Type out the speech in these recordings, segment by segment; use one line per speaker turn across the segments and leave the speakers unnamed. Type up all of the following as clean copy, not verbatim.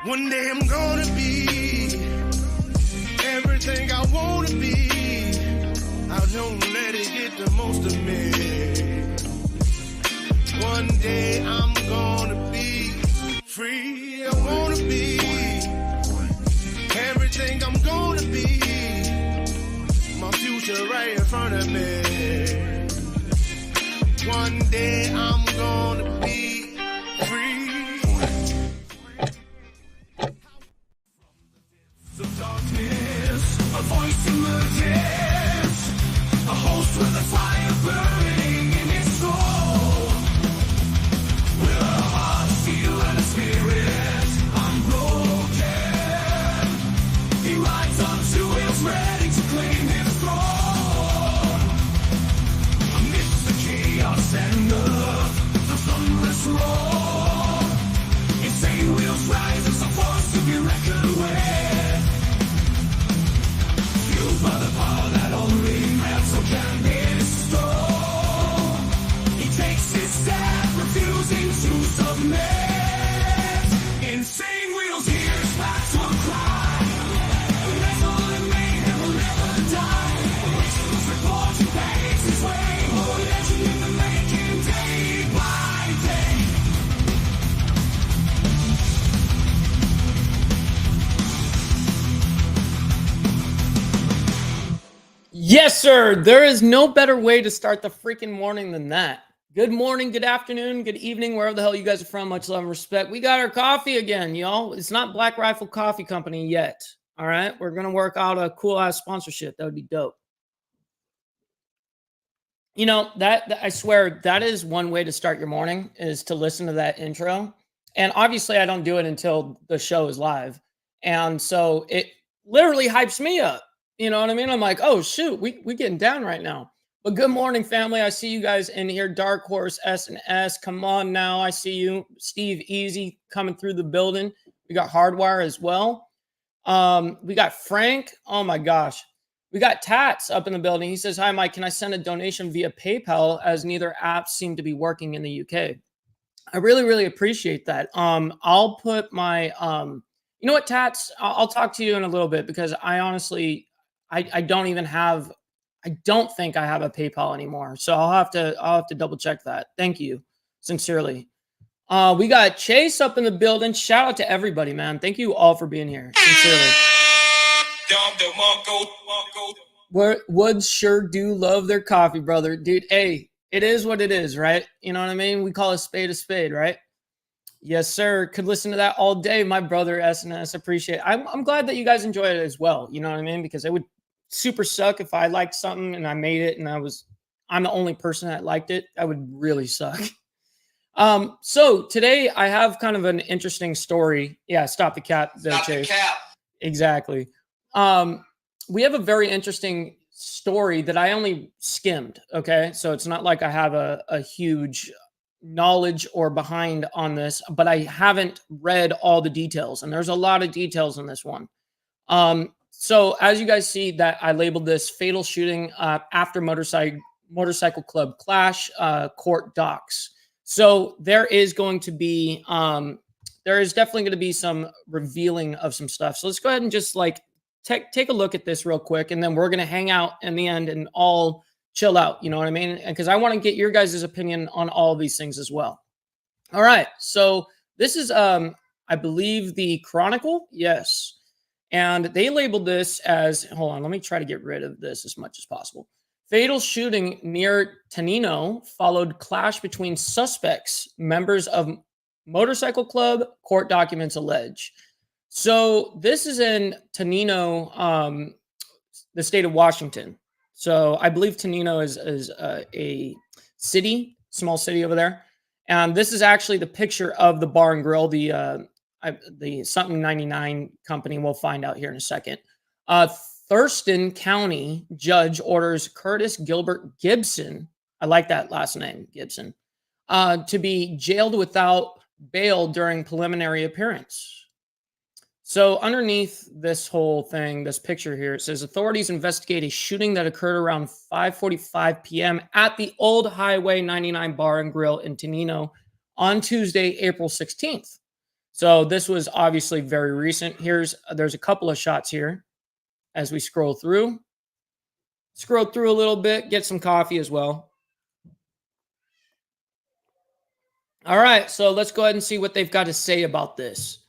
One day I'm gonna be everything I wanna be. I don't let it get the most of me. One day I'm gonna be free. I wanna be everything I'm gonna be. My future right in front of me. One day I'm gonna be free. So darkness, a voice emerges, a host with a fire burning in its soul. With a heart, steel, and a spirit unbroken, he rides onto wheels ready to claim his throne. Amidst the chaos and the thunderous roar, insane wheels rise as a force to be reckoned with. Fueled by the power that only metal can bestow, he takes his stand, refusing to submit. Insane wheels hears back to a cry. Metal and mayhem will never die. Whistlers report he paves his way. More legend in the making, day by day.
Yes, sir. There is no better way to start the freaking morning than that. Good morning, good afternoon, good evening, wherever the hell you guys are from. Much love and respect. We got our coffee again, y'all. It's not Black Rifle Coffee Company yet. All right. We're going to work out a cool ass sponsorship. That would be dope. You know, that I swear that is one way to start your morning, is to listen to that intro. And obviously I don't do it until the show is live. And so it literally hypes me up. You know what I mean? I'm like, oh shoot, we getting down right now. But good morning, family. I see you guys in here. Dark Horse S&S. Come on now. I see you. Steve Easy coming through the building. We got Hardwire as well. We got Frank. Oh my gosh. We got Tats up in the building. He says, hi, Mike. Can I send a donation via PayPal, as neither apps seem to be working in the UK? I really, really appreciate that. I'll put my, you know what, Tats? I'll talk to you in a little bit, because I honestly, I don't even have, I don't think I have a PayPal anymore. So I'll have to double check that. Thank you. Sincerely. We got Chase up in the building. Shout out to everybody, man. Thank you all for being here. Sincerely. Woods sure do love their coffee, brother. Dude, hey, it is what it is, right? You know what I mean? We call a spade, right? Yes, sir. Could listen to that all day, my brother S&S. Appreciate it. I'm glad that you guys enjoy it as well. You know what I mean? Because it would super suck if I liked something and I made it and I'm the only person that liked it. That would really suck. So today I have kind of an interesting story. Yeah, stop the cap there, Chase. Exactly. We have a very interesting story that I only skimmed. Okay. So it's not like I have a huge knowledge or behind on this, but I haven't read all the details, and there's a lot of details in this one. So as you guys see, that I labeled this fatal shooting after motorcycle club clash, court docs. So there is going to be, there is definitely going to be some revealing of some stuff. So let's go ahead and just like take a look at this real quick, and then we're going to hang out in the end and all chill out. You know what I mean? Because I want to get your guys' opinion on all of these things as well. All right. So this is, I believe, the Chronicle. Yes. And they labeled this as, hold on, let me try to get rid of this as much as possible. Fatal shooting near Tenino followed clash between suspects, members of motorcycle club, court documents allege. So this is in Tenino, the state of Washington. So I believe Tenino is a city, small city over there. And this is actually the picture of the bar and grill, the something 99 company. We'll find out here in a second. Thurston County judge orders Curtis Gilbert Gibson, I like that last name, Gibson, to be jailed without bail during preliminary appearance. So underneath this whole thing, this picture here, it says authorities investigate a shooting that occurred around 5:45 p.m. at the Old Highway 99 Bar and Grill in Tenino on Tuesday, April 16th. So this was obviously very recent. There's a couple of shots here as we scroll through. Scroll through a little bit, get some coffee as well. All right, so let's go ahead and see what they've got to say about this.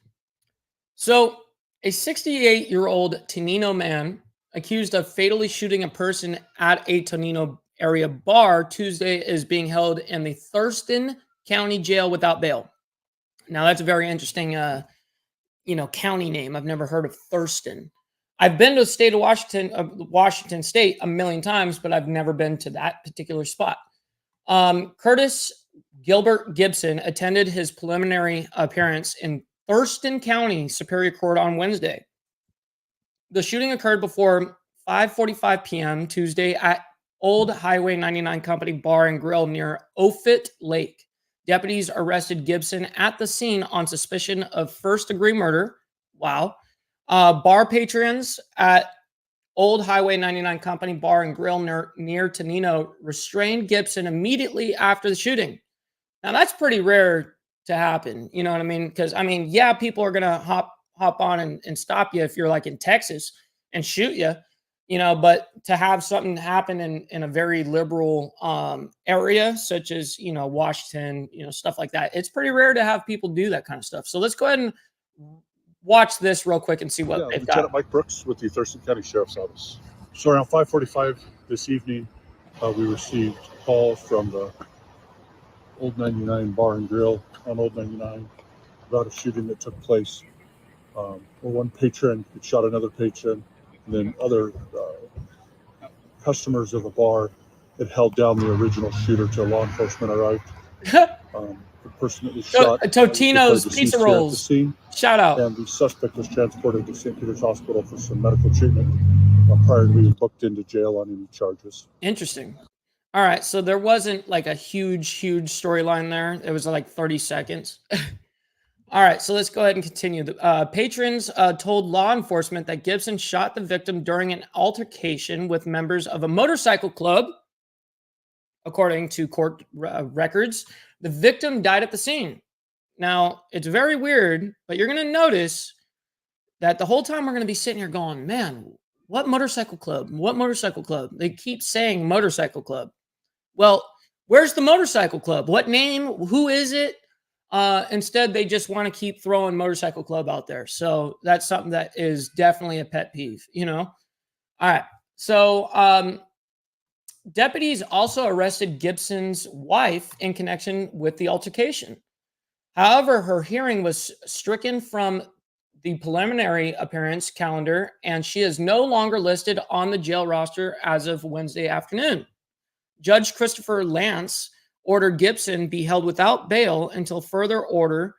So, a 68-year-old Tonino man accused of fatally shooting a person at a Tonino area bar Tuesday is being held in the Thurston County Jail without bail. Now, that's a very interesting, county name. I've never heard of Thurston. I've been to the state of Washington State a million times, but I've never been to that particular spot. Curtis Gilbert Gibson attended his preliminary appearance in Thurston County Superior Court on Wednesday. The shooting occurred before 5:45 p.m. Tuesday at Old Highway 99 Company Bar and Grill near Offutt Lake. Deputies arrested Gibson at the scene on suspicion of first-degree murder. Wow. Bar patrons at Old Highway 99 Company Bar and Grill near Tonino restrained Gibson immediately after the shooting. Now, that's pretty rare to happen. You know what I mean? Because, yeah, people are going to hop on and stop you if you're like in Texas and shoot you, but to have something happen in a very liberal area, such as, Washington, stuff like that, it's pretty rare to have people do that kind of stuff. So let's go ahead and watch this real quick and see what they've got.
Lieutenant Mike Brooks with the Thurston County Sheriff's Office. So around 5:45 this evening, we received a call from the Old 99 Bar and Grill on Old 99 about a shooting that took place where one patron had shot another patron, and then other customers of the bar had held down the original shooter till law enforcement arrived. The person that was shot,
Totino's Pizza Rolls. Shout out.
And the suspect was transported to St. Peter's Hospital for some medical treatment prior to being booked into jail on any charges.
Interesting. All right, so there wasn't like a huge storyline there. It was like 30 seconds. All right, so let's go ahead and continue. The patrons told law enforcement that Gibson shot the victim during an altercation with members of a motorcycle club. According to court records, the victim died at the scene. Now, it's very weird, but you're going to notice that the whole time we're going to be sitting here going, man, what motorcycle club? What motorcycle club? They keep saying motorcycle club. Well, where's the motorcycle club? What name? Who is it? Instead, they just want to keep throwing motorcycle club out there. So that's something that is definitely a pet peeve, All right. So deputies also arrested Gibson's wife in connection with the altercation. However, her hearing was stricken from the preliminary appearance calendar, and she is no longer listed on the jail roster as of Wednesday afternoon. Judge Christopher Lance ordered Gibson be held without bail until further order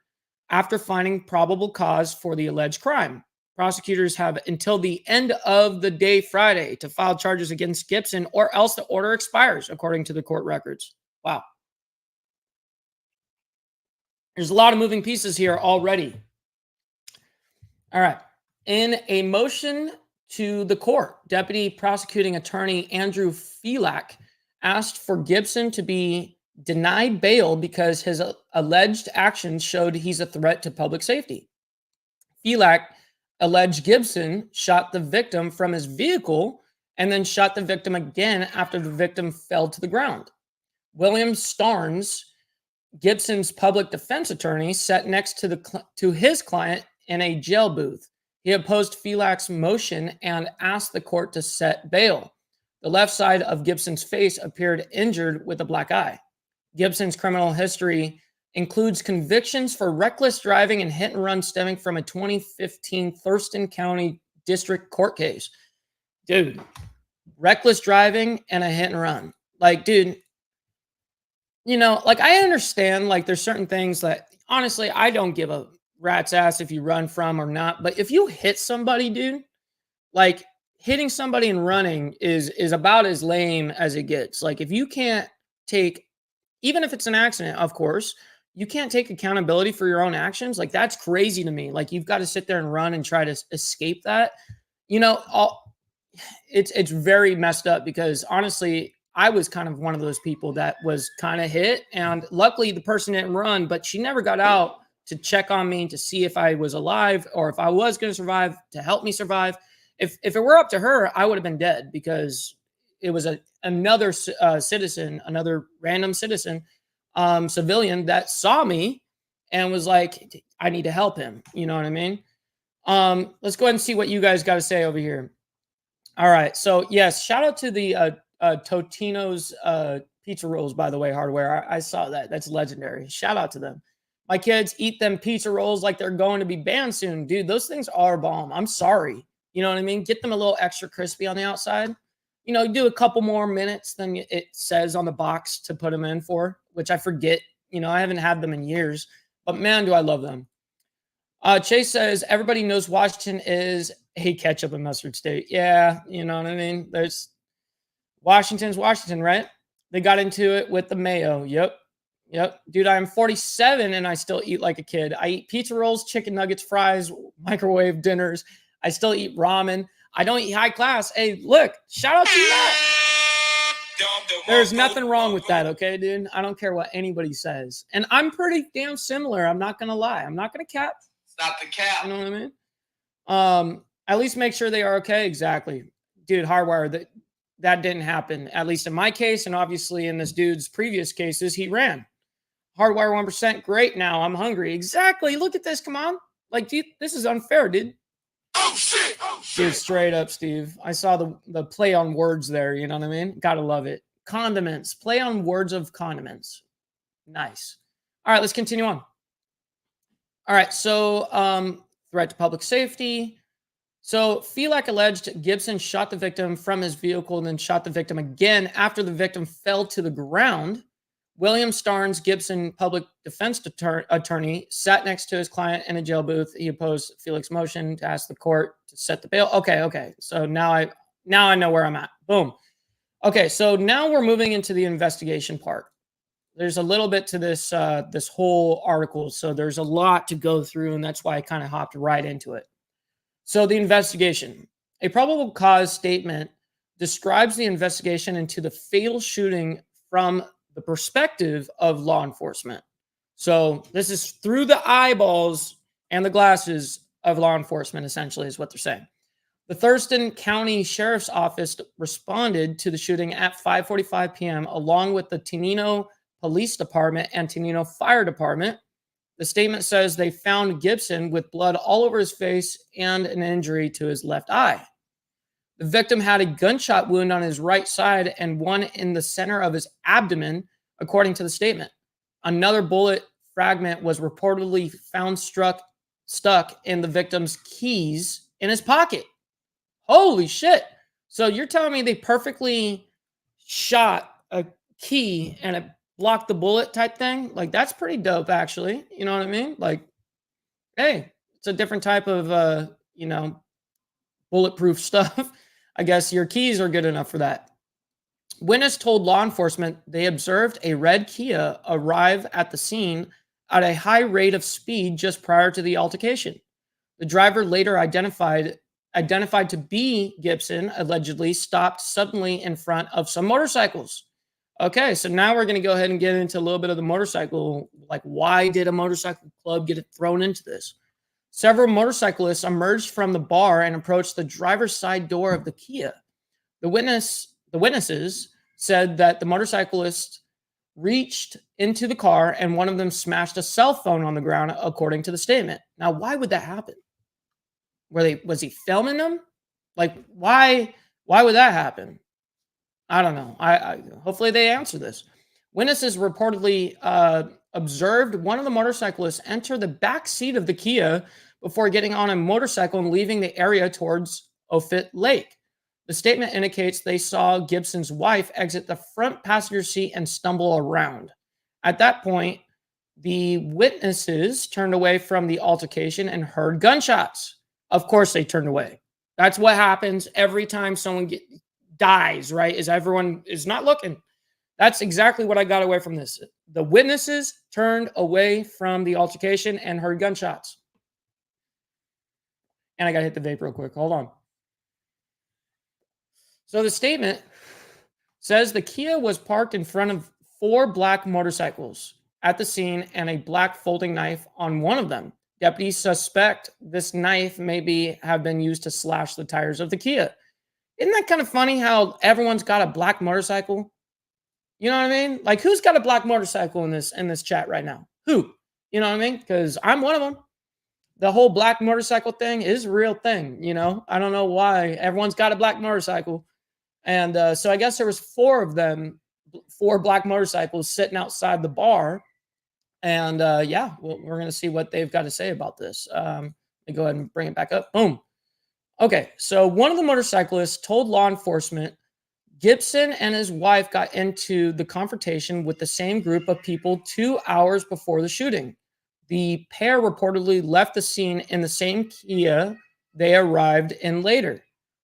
after finding probable cause for the alleged crime. Prosecutors have until the end of the day Friday to file charges against Gibson, or else the order expires, according to the court records. Wow. There's a lot of moving pieces here already. All right. In a motion to the court, Deputy Prosecuting Attorney Andrew Felak asked for Gibson to be denied bail because his alleged actions showed he's a threat to public safety. Felak alleged Gibson shot the victim from his vehicle and then shot the victim again after the victim fell to the ground. William Starnes, Gibson's public defense attorney, sat next to his client in a jail booth. He opposed Felak's motion and asked the court to set bail. The left side of Gibson's face appeared injured with a black eye. Gibson's criminal history includes convictions for reckless driving and hit and run stemming from a 2015 Thurston County District Court case. Dude, reckless driving and a hit and run. Like, dude, I understand, like, there's certain things that, honestly, I don't give a rat's ass if you run from or not. But if you hit somebody, dude, like, hitting somebody and running is about as lame as it gets. Like, if you can't take, even if it's an accident, of course, you can't take accountability for your own actions. Like, that's crazy to me. Like, you've got to sit there and run and try to escape that. It's very messed up, because honestly, I was kind of one of those people that was kind of hit, and luckily the person didn't run, but she never got out to check on me, to see if I was alive or if I was going to survive, to help me survive. If it were up to her, I would have been dead because it was another citizen, another random citizen, civilian that saw me and was like, I need to help him. You know what I mean? Let's go ahead and see what you guys got to say over here. All right. So yes, shout out to the Totino's pizza rolls, by the way, hardware. I saw that. That's legendary. Shout out to them. My kids eat them pizza rolls like they're going to be banned soon. Dude, those things are bomb. I'm sorry. You know what I mean? Get them a little extra crispy on the outside. You know, do a couple more minutes than it says on the box to put them in for, which I forget. You know, I haven't had them in years, but man, do I love them. Chase says, everybody knows Washington is a ketchup and mustard state. Yeah, you know what I mean? There's Washington's Washington, right? They got into it with the mayo. Yep. Dude, I'm 47 and I still eat like a kid. I eat pizza rolls, chicken nuggets, fries, microwave dinners. I still eat ramen. I don't eat high class. Hey, look, shout out to that. There's nothing wrong with that, okay, dude? I don't care what anybody says. And I'm pretty damn similar. I'm not going to lie. I'm not going to cap.
Stop the cap.
You know what I mean? At least make sure they are okay. Exactly. Dude, Hardwire, that didn't happen. At least in my case, and obviously in this dude's previous cases, he ran. Hardwire 1%. Great. Now I'm hungry. Exactly. Look at this. Come on. Like, dude, this is unfair, dude.
Oh shit.
Dude, straight up, Steve. I saw the play on words there. You know what I mean? Gotta love it. Condiments. Play on words of condiments. Nice. All right, let's continue on. All right, so threat to public safety. So Felak alleged Gibson shot the victim from his vehicle and then shot the victim again after the victim fell to the ground. William Starnes, Gibson public defense attorney, sat next to his client in a jail booth. He opposed Felix's motion to ask the court to set the bail. Okay. So now I know where I'm at. Boom. Okay, so now we're moving into the investigation part. There's a little bit to this this whole article, so there's a lot to go through, and that's why I kind of hopped right into it. So the investigation. A probable cause statement describes the investigation into the fatal shooting from the perspective of law enforcement. So this is through the eyeballs and the glasses of law enforcement, essentially, is what they're saying. The Thurston County Sheriff's Office responded to the shooting at 5:45 p.m. along with the Tenino Police Department and Tenino Fire Department. The statement says they found Gibson with blood all over his face and an injury to his left eye. The victim had a gunshot wound on his right side and one in the center of his abdomen, according to the statement. Another bullet fragment was reportedly found stuck in the victim's keys in his pocket. Holy shit. So you're telling me they perfectly shot a key and it blocked the bullet type thing? Like, that's pretty dope, actually. You know what I mean? Like, hey, it's a different type of, bulletproof stuff. I guess your keys are good enough for that. Witness told law enforcement they observed a red Kia arrive at the scene at a high rate of speed just prior to the altercation. The driver, later identified to be Gibson, allegedly stopped suddenly in front of some motorcycles. Okay, so now we're going to go ahead and get into a little bit of the motorcycle. Like, why did a motorcycle club get thrown into this? Several motorcyclists emerged from the bar and approached the driver's side door of the Kia. The witnesses said that the motorcyclist reached into the car and one of them smashed a cell phone on the ground, according to the statement. Now, why would that happen? Was he filming them? Like, why would that happen? I don't know. I hopefully they answer this. Witnesses reportedly observed one of the motorcyclists enter the back seat of the Kia before getting on a motorcycle and leaving the area towards Offutt Lake. The statement indicates they saw Gibson's wife exit the front passenger seat and stumble around. At that point, the witnesses turned away from the altercation and heard gunshots. Of course they turned away. That's what happens every time someone dies, right? Is everyone is not looking. That's exactly what I got away from this. The witnesses turned away from the altercation and heard gunshots. And I got to hit the vape real quick. Hold on. So the statement says the Kia was parked in front of 4 black motorcycles. at the scene and a black folding knife on one of them. Deputies suspect this knife maybe have been used to slash the tires of the Kia. Isn't that kind of funny how everyone's got a black motorcycle? You know what I mean? Like, who's got a black motorcycle in this chat right now? Who? You know what I mean? Because I'm one of them. The whole black motorcycle thing is a real thing. You know, I don't know why everyone's got a black motorcycle. And so I guess there was 4 of them, 4 black motorcycles sitting outside the bar. And yeah, we're going to see what they've got to say about this. Let me go ahead and bring it back up. Boom. Okay, so one of the motorcyclists told law enforcement Gibson and his wife got into the confrontation with the same group of people 2 hours before the shooting. The pair reportedly left the scene in the same Kia they arrived in later.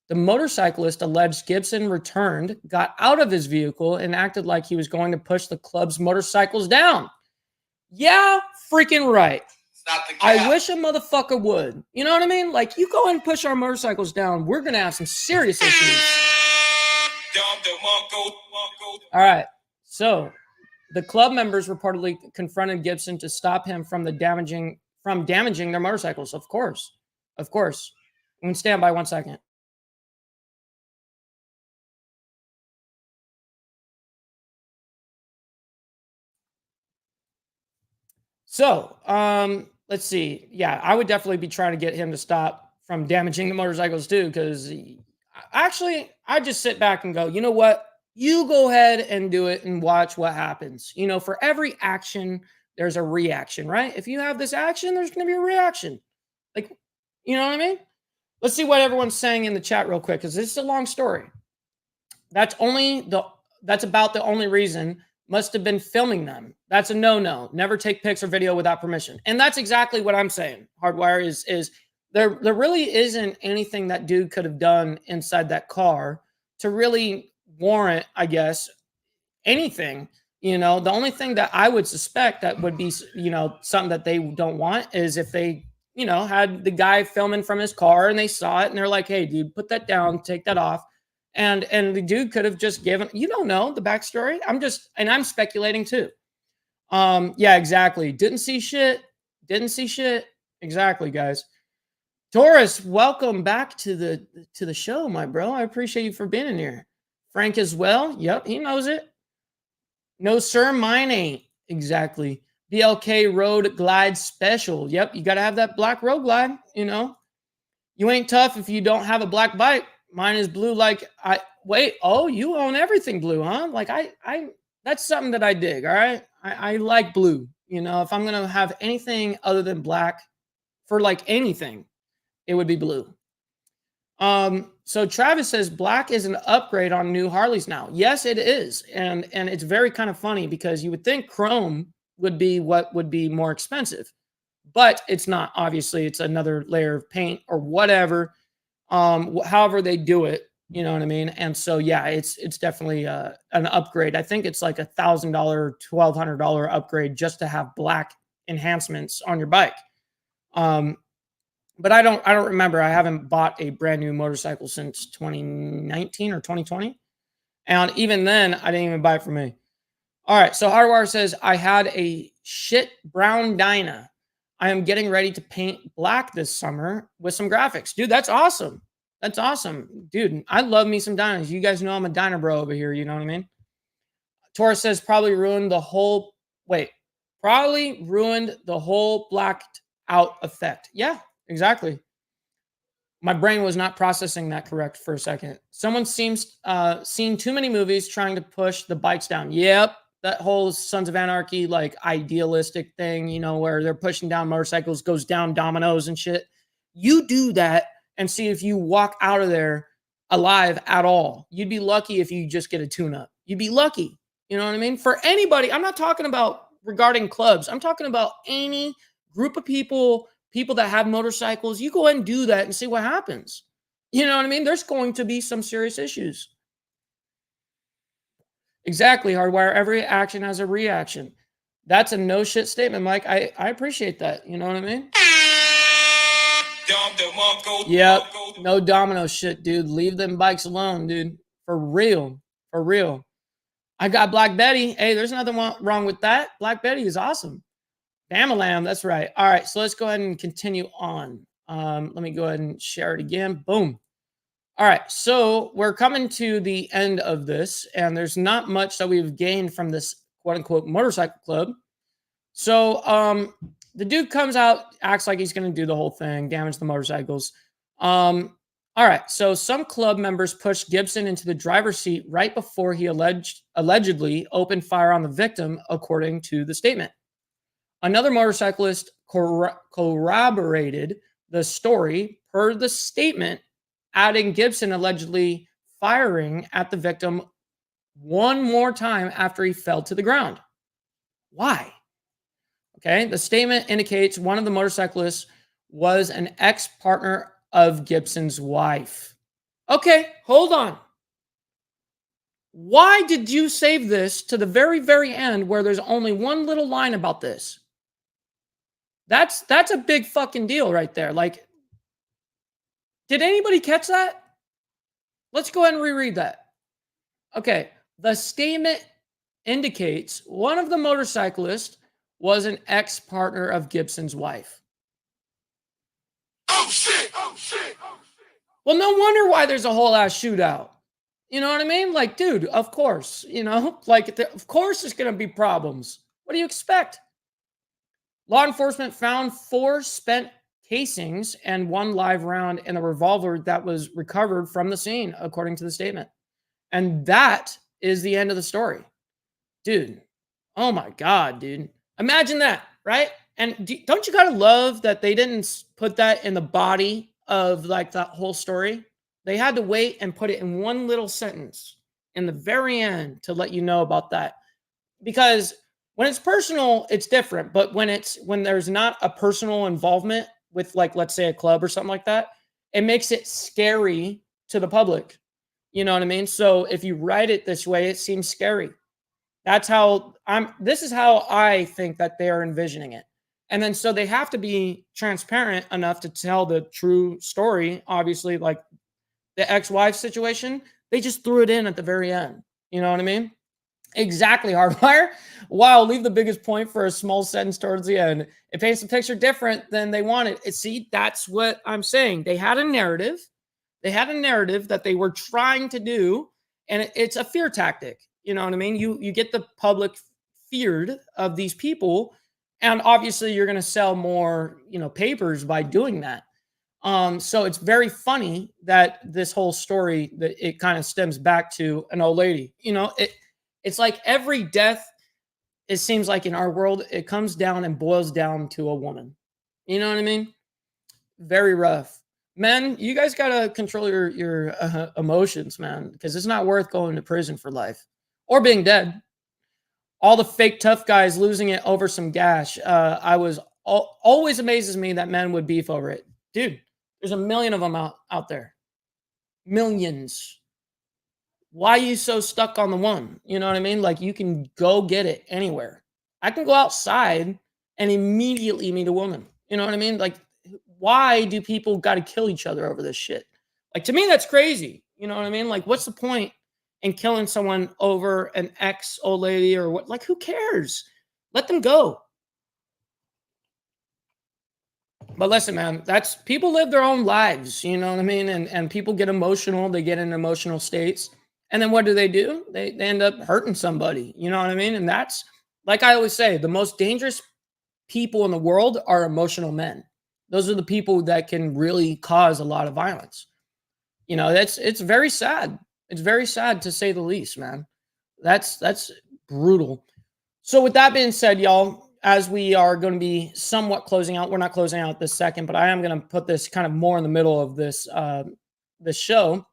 The motorcyclist alleged Gibson returned, got out of his vehicle, and acted like he was going to push the club's motorcycles down. Yeah, freaking right.
Stop the cap.
I wish a motherfucker would. You know what I mean? Like, you go ahead and push our motorcycles down, we're going to have some serious issues. All right. So, the club members reportedly confronted Gibson to stop him from damaging their motorcycles. Of course. Of course. We can stand by 1 second. So, let's see. Yeah, I would definitely be trying to get him to stop from damaging the motorcycles too, because I just sit back and go, you know what? You go ahead and do it and watch what happens. You know, for every action, there's a reaction, right? If you have this action, there's going to be a reaction. Like, you know what I mean? Let's see what everyone's saying in the chat real quick, because this is a long story. That's about the only reason. Must have been filming them. That's a no-no. Never take pics or video without permission. And that's exactly what I'm saying. Hardwire is there really isn't anything that dude could have done inside that car to really warrant, I guess, anything. You know, the only thing that I would suspect that would be, you know, something that they don't want is if they, you know, had the guy filming from his car and they saw it and they're like, hey, dude, put that down, take that off. And the dude could have just given, you don't know the backstory. I'm speculating too. Yeah, exactly. Didn't see shit. Exactly, guys. Taurus, welcome back to the show, my bro. I appreciate you for being in here. Frank as well. Yep, he knows it. No, sir, mine ain't. Exactly. BLK Road Glide Special. Yep, you got to have that black road glide, you know. You ain't tough if you don't have a black bike. Mine is blue like you own everything blue, huh? Like I that's something that I dig, all right? I like blue. You know, if I'm going to have anything other than black for like anything, it would be blue. So Travis says black is an upgrade on new Harleys now. Yes, it is. And it's very kind of funny because you would think chrome would be what would be more expensive, but it's not. Obviously, it's another layer of paint or whatever. However they do it, you know what I mean? And so, yeah, it's definitely an upgrade. I think it's like $1,000, $1,200 upgrade just to have black enhancements on your bike. But I don't remember. I haven't bought a brand new motorcycle since 2019 or 2020. And even then, I didn't even buy it for me. All right. So Hardwire says, I had a shit brown Dyna. I am getting ready to paint black this summer with some graphics. Dude, that's awesome. That's awesome. Dude, I love me some Dynas. You guys know I'm a Dyna bro over here. You know what I mean? Taurus says probably ruined the whole blacked out effect. Yeah, exactly. My brain was not processing that correct for a second. Someone seems seen too many movies trying to push the bikes down. Yep. That whole Sons of Anarchy, like idealistic thing, you know, where they're pushing down motorcycles, goes down dominoes and shit. You do that and see if you walk out of there alive at all. You'd be lucky if you just get a tune-up. You'd be lucky. You know what I mean? For anybody, I'm not talking about regarding clubs. I'm talking about any group of people that have motorcycles. You go ahead and do that and see what happens. You know what I mean? There's going to be some serious issues. Exactly, Hardwire. Every action has a reaction. That's a no shit statement, Mike. I appreciate that. You know what I mean? Yep. No domino shit, dude. Leave them bikes alone, dude. For real. For real. I got Black Betty. Hey, there's nothing wrong with that. Black Betty is awesome. Bam-a-lam, that's right. All right, so let's go ahead and continue on. Let me go ahead and share it again. Boom. All right, so we're coming to the end of this, and there's not much that we've gained from this quote-unquote motorcycle club. So the dude comes out, acts like he's going to do the whole thing, damage the motorcycles. All right, so some club members pushed Gibson into the driver's seat right before he allegedly opened fire on the victim, according to the statement. Another motorcyclist corroborated the story per the statement, adding Gibson allegedly firing at the victim one more time after he fell to the ground. Why? Okay, the statement indicates one of the motorcyclists was an ex-partner of Gibson's wife. Okay, hold on. Why did you save this to the very, very end where there's only one little line about this? That's a big fucking deal right there. Like, did anybody catch that? Let's go ahead and reread that. Okay, the statement indicates one of the motorcyclists was an ex-partner of Gibson's wife.
Oh shit! Oh shit! Oh shit!
Well, no wonder why there's a whole ass shootout. You know what I mean? Like, dude, of course, like, of course there's going to be problems. What do you expect? Law enforcement found 4 spent casings and 1 live round in a revolver that was recovered from the scene, according to the statement. And that is the end of the story. Dude, oh my God, dude. Imagine that, right? And don't you gotta love that they didn't put that in the body of like that whole story? They had to wait and put it in one little sentence in the very end to let you know about that. Because when it's personal, it's different. But when there's not a personal involvement with, like, let's say a club or something like that, it makes it scary to the public. You know what I mean? So if you write it this way, it seems scary. This is how I think that they are envisioning it. And then so they have to be transparent enough to tell the true story. Obviously, like the ex-wife situation, they just threw it in at the very end. You know what I mean? Exactly, Hardwire. Wow, leave the biggest point for a small sentence towards the end. It paints the picture different than they wanted. See, that's what I'm saying. They had a narrative. They had a narrative that they were trying to do, and it's a fear tactic. You know what I mean? You get the public feared of these people, and obviously you're going to sell more, papers by doing that. So it's very funny that this whole story, that it kind of stems back to an old lady. It's like every death, it seems like in our world, it comes down and boils down to a woman. You know what I mean? Very rough. Men, you guys got to control your emotions, man, because it's not worth going to prison for life or being dead. All the fake tough guys losing it over some gash. Always amazes me that men would beef over it. Dude, there's a million of them out there. Millions. Why are you so stuck on the one? You know what I mean? Like, you can go get it anywhere. I can go outside and immediately meet a woman. You know what I mean? Like, why do people got to kill each other over this shit? Like, to me, that's crazy. You know what I mean? Like, what's the point in killing someone over an ex old lady or what? Like, who cares? Let them go. But listen, man, that's people live their own lives. You know what I mean? And people get emotional. They get in emotional states. And then what do? They end up hurting somebody. You know what I mean? And that's, like I always say, the most dangerous people in the world are emotional men. Those are the people that can really cause a lot of violence. It's very sad. It's very sad, to say the least, man. That's brutal. So with that being said, y'all, as we are going to be somewhat closing out, we're not closing out this second, but I am going to put this kind of more in the middle of this show.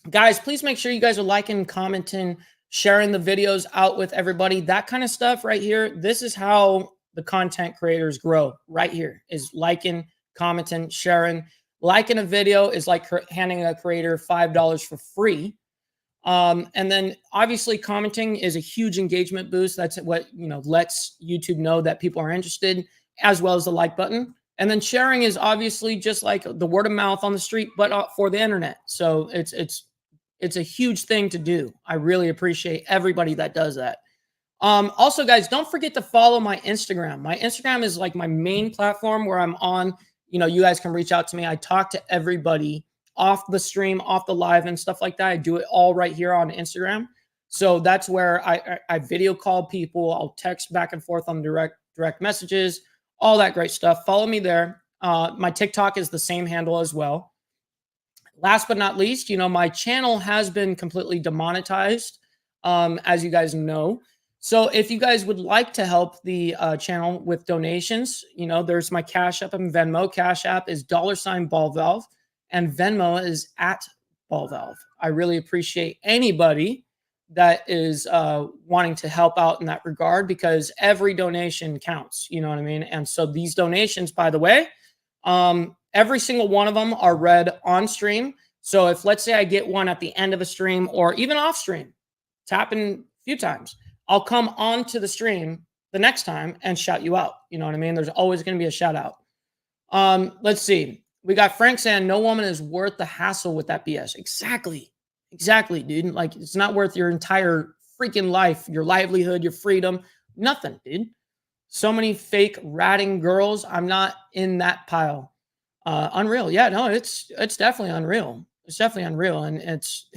Guys, please make sure you guys are liking, commenting, sharing the videos out with everybody. That kind of stuff right here. This is how the content creators grow right here, is liking, commenting, sharing. Liking a video is like handing a creator $5 for free. And then obviously commenting is a huge engagement boost. That's what, lets YouTube know that people are interested, as well as the like button. And then sharing is obviously just like the word of mouth on the street, but for the internet. So it's It's a huge thing to do. I really appreciate everybody that does that. Also, guys, don't forget to follow my Instagram. My Instagram is like my main platform where I'm on. You guys can reach out to me. I talk to everybody off the stream, off the live and stuff like that. I do it all right here on Instagram. So that's where I video call people. I'll text back and forth on direct messages, all that great stuff. Follow me there. My TikTok is the same handle as well. Last but not least, my channel has been completely demonetized, as you guys know. So if you guys would like to help the channel with donations, there's my Cash App and Venmo. Cash App is $Ball and Venmo is @BallValve. I really appreciate anybody that is wanting to help out in that regard, because every donation counts. You know what I mean? And so these donations, by the way, every single one of them are read on stream. So if, let's say, I get one at the end of a stream or even off stream, it's happened a few times, I'll come on to the stream the next time and shout you out. You know what I mean? There's always going to be a shout out. Let's see. We got Frank saying, no woman is worth the hassle with that BS. Exactly, dude. Like, it's not worth your entire freaking life, your livelihood, your freedom, nothing, dude. So many fake ratting girls. I'm not in that pile. Unreal. Yeah, no, it's definitely unreal. It's definitely unreal. And it's,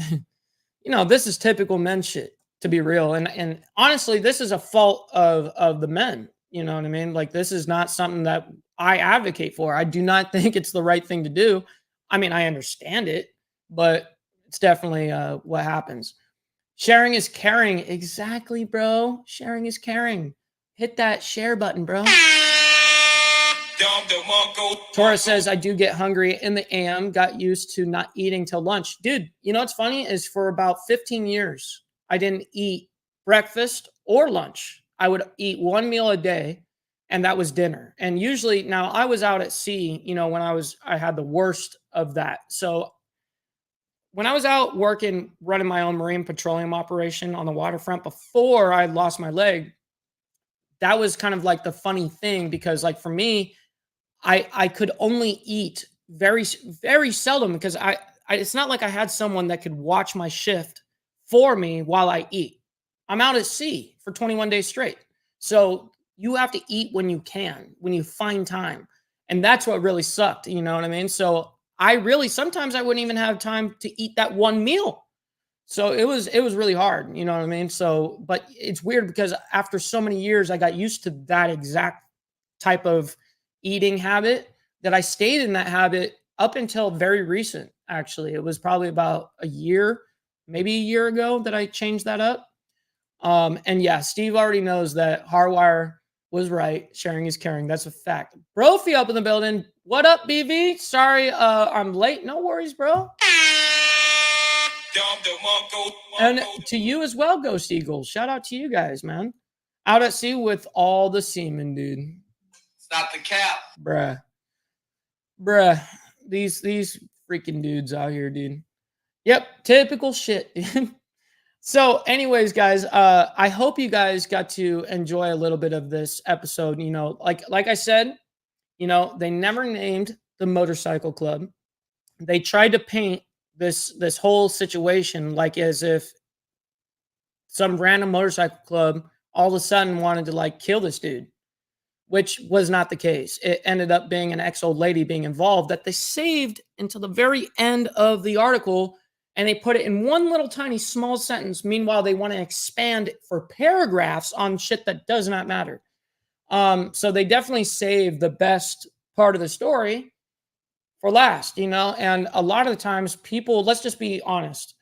this is typical men shit, to be real. And honestly, this is a fault of the men. You know what I mean? Like, this is not something that I advocate for. I do not think it's the right thing to do. I mean, I understand it, but it's definitely what happens. Sharing is caring. Exactly, bro. Sharing is caring. Hit that share button, bro. Tora says, I do get hungry in the AM. Got used to not eating till lunch. Dude, what's funny is for about 15 years, I didn't eat breakfast or lunch. I would eat one meal a day, and that was dinner. And usually, now I was out at sea, when I had the worst of that. So when I was out working, running my own marine petroleum operation on the waterfront before I lost my leg, that was kind of like the funny thing, because like for me, I could only eat very, very seldom, because I it's not like I had someone that could watch my shift for me while I eat. I'm out at sea for 21 days straight. So you have to eat when you can, when you find time. And that's what really sucked. You know what I mean? So sometimes I wouldn't even have time to eat that one meal. So it was really hard. You know what I mean? So, but it's weird because after so many years, I got used to that exact type of eating habit that I stayed in that habit up until very recent. Actually, it was probably about maybe a year ago that I changed that up. And yeah, Steve already knows that Hardwire was right. Sharing is caring. That's a fact. Brophy up in the building. What up, BV? Sorry, I'm late. No worries, bro. And to you as well, Ghost Eagle. Shout out to you guys, man. Out at sea with all the seamen, dude.
Stop the cap.
Bruh. These freaking dudes out here, dude. Yep, typical shit, dude. So anyways, guys, I hope you guys got to enjoy a little bit of this episode. Like I said, they never named the motorcycle club. They tried to paint this whole situation like as if some random motorcycle club all of a sudden wanted to like kill this dude, which was not the case. It ended up being an ex-old lady being involved that they saved until the very end of the article, and they put it in one little tiny small sentence. Meanwhile, they want to expand for paragraphs on shit that does not matter. So they definitely saved the best part of the story for last, and a lot of the times people, let's just be honest,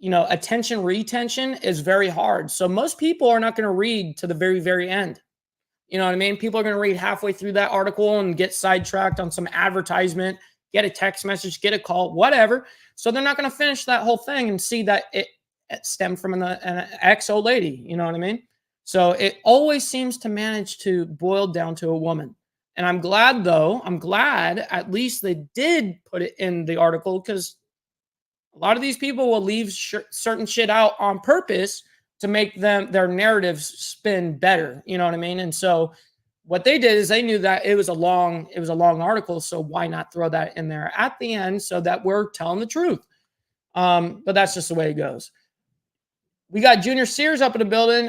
attention retention is very hard. So most people are not going to read to the very, very end. You know what I mean? People are going to read halfway through that article and get sidetracked on some advertisement, get a text message, get a call, whatever. So they're not going to finish that whole thing and see that it stemmed from an ex-old lady. You know what I mean? So it always seems to manage to boil down to a woman. And I'm glad at least they did put it in the article, because a lot of these people will leave certain shit out on purpose to make their narratives spin better. You know what I mean? And so what they did is they knew that it was a long article. So why not throw that in there at the end so that we're telling the truth? But that's just the way it goes. We got Junior Sears up in the building.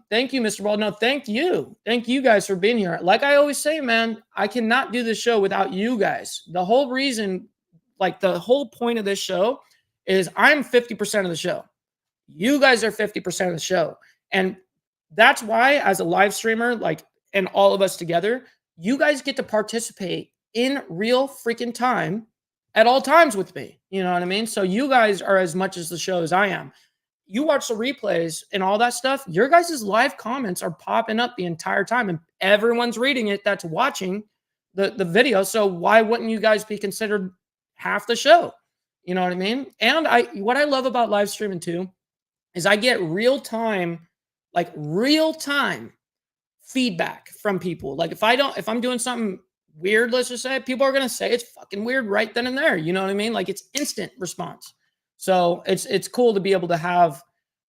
Thank you, Mr. Ball. No, thank you. Thank you guys for being here. Like I always say, man, I cannot do this show without you guys. The whole reason, like the whole point of this show is I'm 50% of the show. You guys are 50% of the show. And that's why as a live streamer, like, and all of us together, you guys get to participate in real freaking time at all times with me. You know what I mean? So you guys are as much as the show as I am. You watch the replays and all that stuff, your guys' live comments are popping up the entire time and everyone's reading it that's watching the video. So why wouldn't you guys be considered half the show? You know what I mean? And what I love about live streaming too is I get real time feedback from people. Like if I'm doing something weird, let's just say, people are going to say it's fucking weird right then and there. You know what I mean? Like it's instant response. So it's cool to be able to have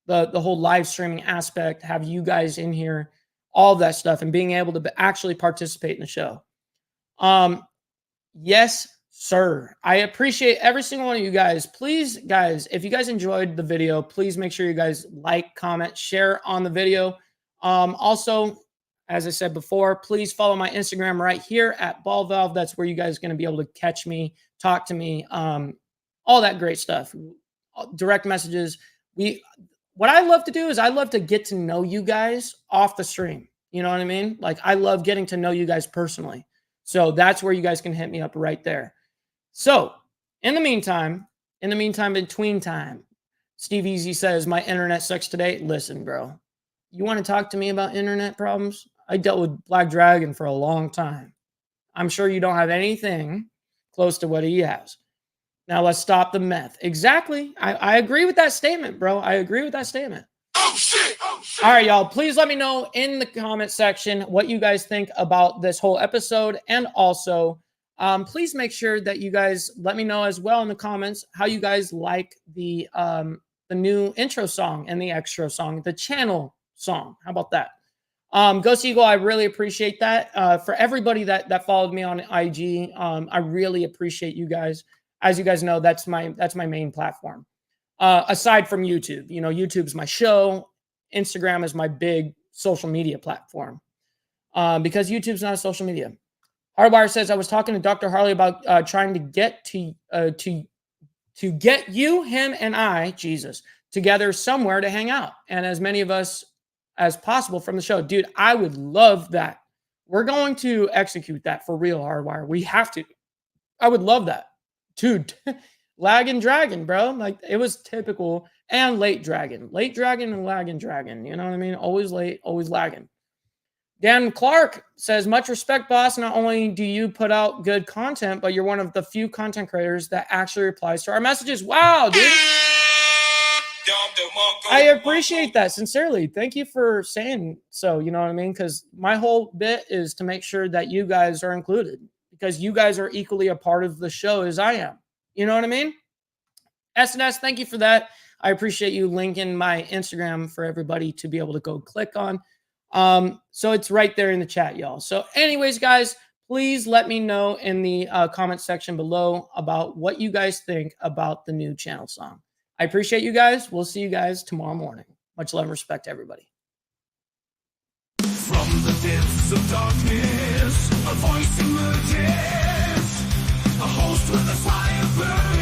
the whole live streaming aspect, have you guys in here, all of that stuff, and being able to actually participate in the show. Yes, sir. I appreciate every single one of you guys. Please, guys, if you guys enjoyed the video, please make sure you guys like, comment, share on the video. Also, as I said before, please follow my Instagram right here at Ball Valve. That's where you guys are going to be able to catch me, talk to me, all that great stuff. Direct messages. What I love to do is I love to get to know you guys off the stream. You know what I mean? Like I love getting to know you guys personally. So that's where you guys can hit me up right there. So in the meantime, between time, Steve Easy says, my internet sucks today. Listen, bro, you want to talk to me about internet problems? I dealt with Black Dragon for a long time. I'm sure you don't have anything close to what he has. Now let's stop the meth. Exactly. I agree with that statement, bro. I agree with that statement.
Oh shit! Oh shit!
All right, y'all. Please let me know in the comment section what you guys think about this whole episode. And also, please make sure that you guys let me know as well in the comments how you guys like the new intro song and the extra song, the channel song. How about that? Ghost Eagle, I really appreciate that. For everybody that followed me on IG, I really appreciate you guys. As you guys know, that's my main platform. Aside from YouTube, you know, YouTube's my show. Instagram is my big social media platform. Because YouTube's not a social media. Hardwire says, I was talking to Dr. Harley about trying to get to get you, him, and I, Jesus, together somewhere to hang out. And as many of us as possible from the show. Dude, I would love that. We're going to execute that for real, Hardwire. We have to. I would love that. Dude, lagging dragon, bro. Like it was typical. And late dragon and lagging dragon. You know what I mean? Always late, always lagging. Dan Clark says, much respect, boss. Not only do you put out good content, but you're one of the few content creators that actually replies to our messages. Wow, dude. I appreciate that sincerely. Thank you for saying so. You know what I mean? Because my whole bit is to make sure that you guys are included. Because you guys are equally a part of the show as I am. You know what I mean? SNS, thank you for that. I appreciate you linking my Instagram for everybody to be able to go click on. So it's right there in the chat, y'all. So anyways, guys, please let me know in the comment section below about what you guys think about the new channel song. I appreciate you guys. We'll see you guys tomorrow morning. Much love and respect to everybody.
From the depths of darkness, a voice emerges, a host with a fire burns.